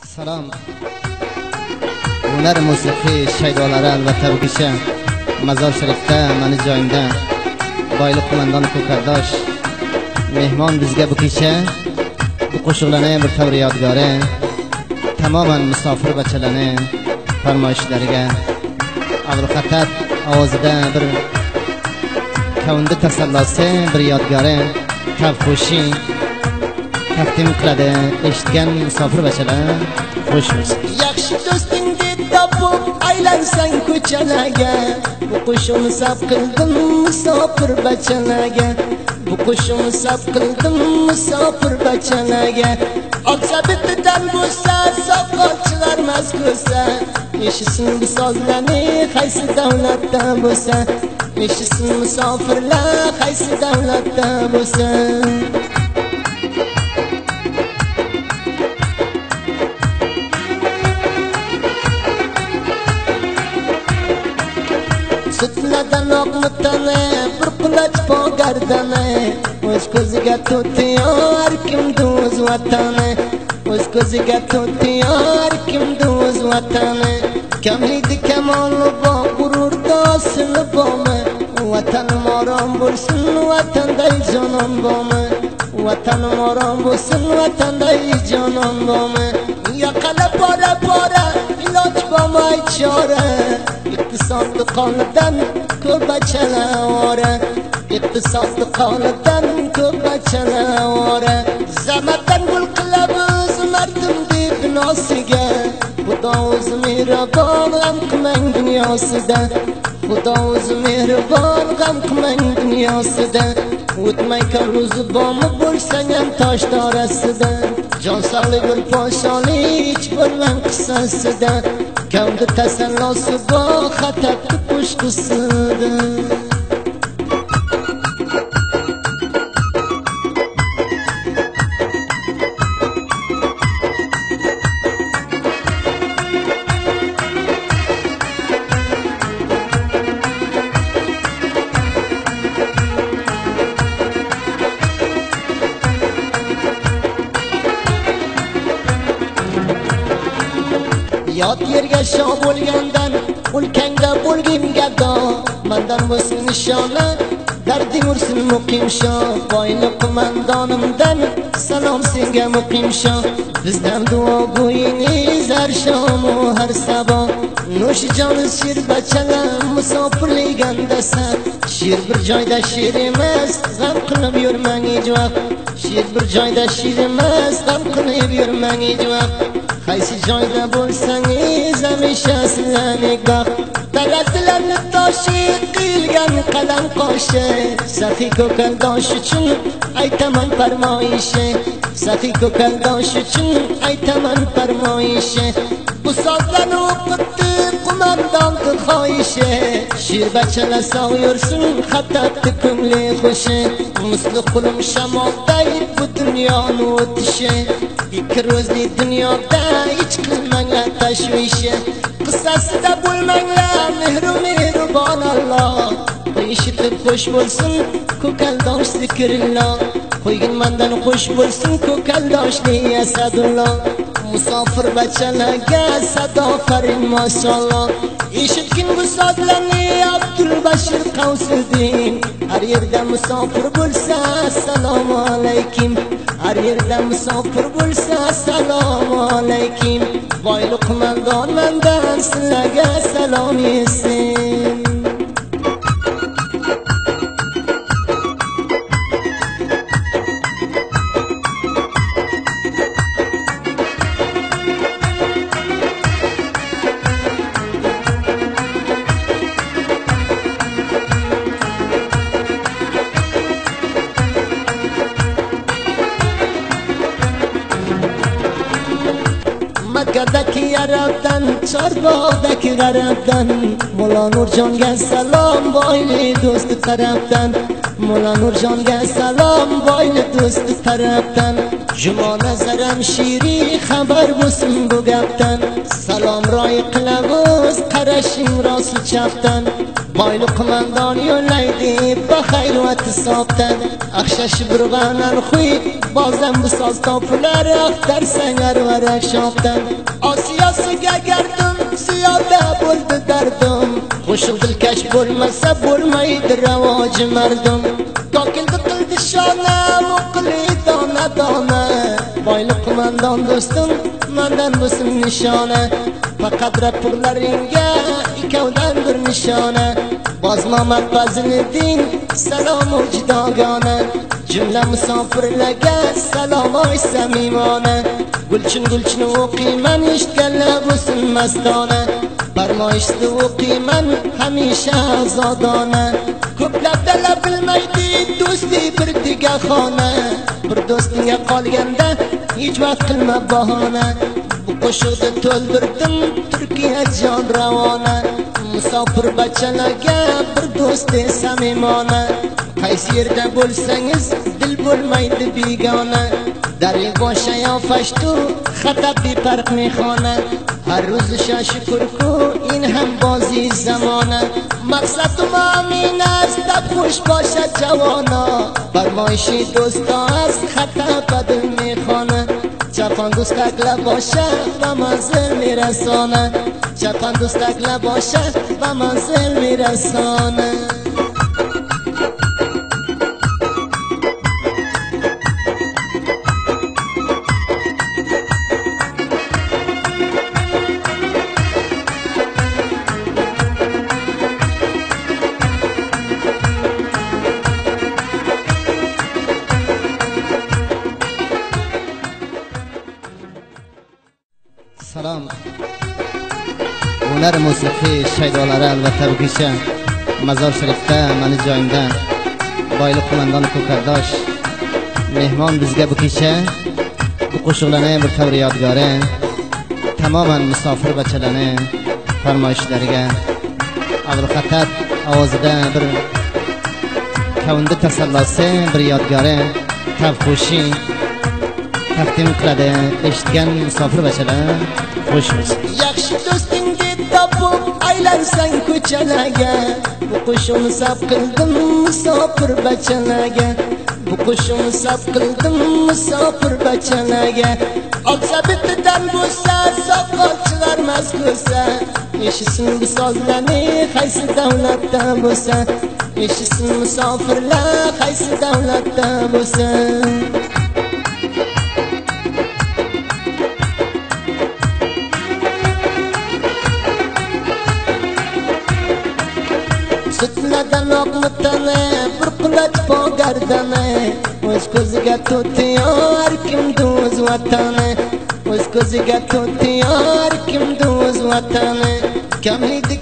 Salom. Ular musiqiy shaydolari albatta bu kecha Mazor Sharifda mani joyimda boylik qo'mondon Ko'kardosh mehmon bizga bu kecha bu qo'shiqlarni bir tavri yodgori tamoman musofir bachalarni farmoyishlariga Abdulqatat ovozida bir kavunda tasallosi bir yodgori tavxushi taqdim qiladi. Eshitgan musofir bachalar xush bo'lsin. Yaxshi do'sting deb topib aylansang ko'chalarga, bu qo'shimni sab qildim musofir bachalarga, bu qo'shimni sab qildim musofir bachalarga. Oqsa bitidan bo'lsa soqolchilar mazko'sa, eshisin bu sozlarni qaysi davlatda bo'lsa, eshisin musofirlar qaysi davlatda bo'lsa. Sutladan oqmitani bir qulach pogardani, o'z ko'ziga to'tiyor kimdi o'z vatani, o'z ko'ziga to'tiyor kimdi o'z vatani. Kamlidi kamoli bor, g'ururda osili bormi, vatanim orom bo'lsin, vatanday jonon bormi, vatanim orom bo'lsin, vatanday jonon bormi. Yoqalab bora bora iloj bo'lmay chora, iqtisodli qonidan ko'p bachalar, iqtisodli qonidan ko'p bachalar. Zamatdan gul qilib o'z mardim deb nosiga, Xudo o'zi mehribon g'am qilmang dunyosida, Xudo o'zi mehribon g'am qilmang dunyosida. O'tmay qol ro'zi bormi bo'lsang ham tosh orasida, jon sog'lik bir podshohlik bo'lmang qissasida, kamda tasallosi bor xatarli qo'shiqsida. Yot yerga shoh bo'lgandan ulkangda bo'lgin gado, mandan bo'lsin nishona darding ursin muqim shoh. Boylik qo'mondonimdan salom senga muqim shoh, bizdan duo go'yingiz har shom u har sabah. No'shi joni shir bachalar musofirliganda sar, shir bir joyda shir emas g'am qilib yurmang hech vaqt, shir bir joyda shir emas g'am qilib yurmang hech vaqt. Qaysi joyda bo'lsangiz hamisha sizlarning baxt, talatlarni toshi qilgan qalam qoshi, saxiy ko'kaldosh uchun aytaman farmoyishi, saxiy ko'kaldosh uchun aytaman farmoyishi. Bu sozlarni o'qitdi qo'mondon xohishi, shir bachalar sog' yursin xatatdi ko'ngli xushi. Misli qulim shamolday bu dunyoni o'tishi, ikki ro'zli dunyoda hech qilmanglar tashvishi. Qissasida bo'lmanglar mehribon Alloh, eshitib xush bo'lsin ko'kaldosh zikrilloh, qo'ygin mandan xush bo'lsin ko'kaldoshli Asadulloh. Musofir bachalarga sado farin masolloh, eshitgin bu sozlarni Abdulbashir Qavsiddin. Har yerda musofir bo'lsa assalomu alaykum, har yerda musofir bo'lsa assalomu alaykum. Boylik qo'mondon mendan sizlarga salom yesin. Makkadagi Arabdan, Chorbog'dagi G'arabdan, Mo'la Nurjonga salom boyli do'sti tarafdan, Mo'la Nurjonga salom boyli do'sti tarafdan. Juma nazaram shiri xabar bo'lsin bu gapdan, salom ro'y qilamiz qarashing rost chapdan boylik qo'mondon yo'llaydi baxayr va hisobdan axshashi burg'anan xuy bozdan bu soz topilar axtar sangar va rakshobdan osiyosiga gardim siyoda bo'ldi dardim qo'shiq dilkash bo'lmasa bo'lmaydi ravoji mardum kokildi qildi shona muqli dona dona boylik qo'mondon do'stim mandan bo'lsin nishona faqat rapurlaringga ikkovdan bir nishona bozmamad baziliddin salomu jidogona jumla musofirlarga salom oy samimona gulchin gulchini o'qiyman eshitganlar bo'lsin mastona farmoyishni o'qiyman hamisha azodona ko'plab dala bilmaydi do'stlik bir digaxona bir do'stingga qolganda hech vaqt qilma bahona bu qo'shiqni to'ldirdim Turkiya jon ravona musofir bachalarga bir do'st samimona qaysi yerda bo'lsangiz dil bo'lmaydi begona dari boşa ya fashtu xatab befarq mehona har ro'z shashi kurku in ham bozi zamona maqsadim amin است deb xush boşa javona farmoyishi do'stos xatab dil mehona Çapan dostakla boşa ve manzil mirasona Çapan dostakla boşa ve manzil mirasona Salom. Hunar musiqiy shaydolari albatta bu kecha Mazor Sharifda mani joyimda boylik qo'mondoni Ko'kardosh mehmon bizga bu kecha bu qo'shiqlarni bir tavri yodgori tamoman musofir bachalarni farmoyishlariga Abdulxatab ovozida bir kavunda tasallosi bir yodgori tavxushi taqdim qiladi eshitgan musofir bachalar xush bo'lsin. Yaxshi do'stingni topib aylansang ko'chalarga bu qo'shiqni sab qildim musofir bachalarga bu qo'shiqni sab qildim musofir bachalarga olsa bitidan bo'lsa soqolchilar mazkursa eshitsin bu sozlarni qaysi davlatda bo'lsa eshitsin musofirlar qaysi davlatda bo'lsa Sütladan oqmitani bir qulach pogardani o'z ko'ziga to'tiyor kimdi o'z vatani o'z ko'ziga to'tiyor kimdi o'z vatani kamlidi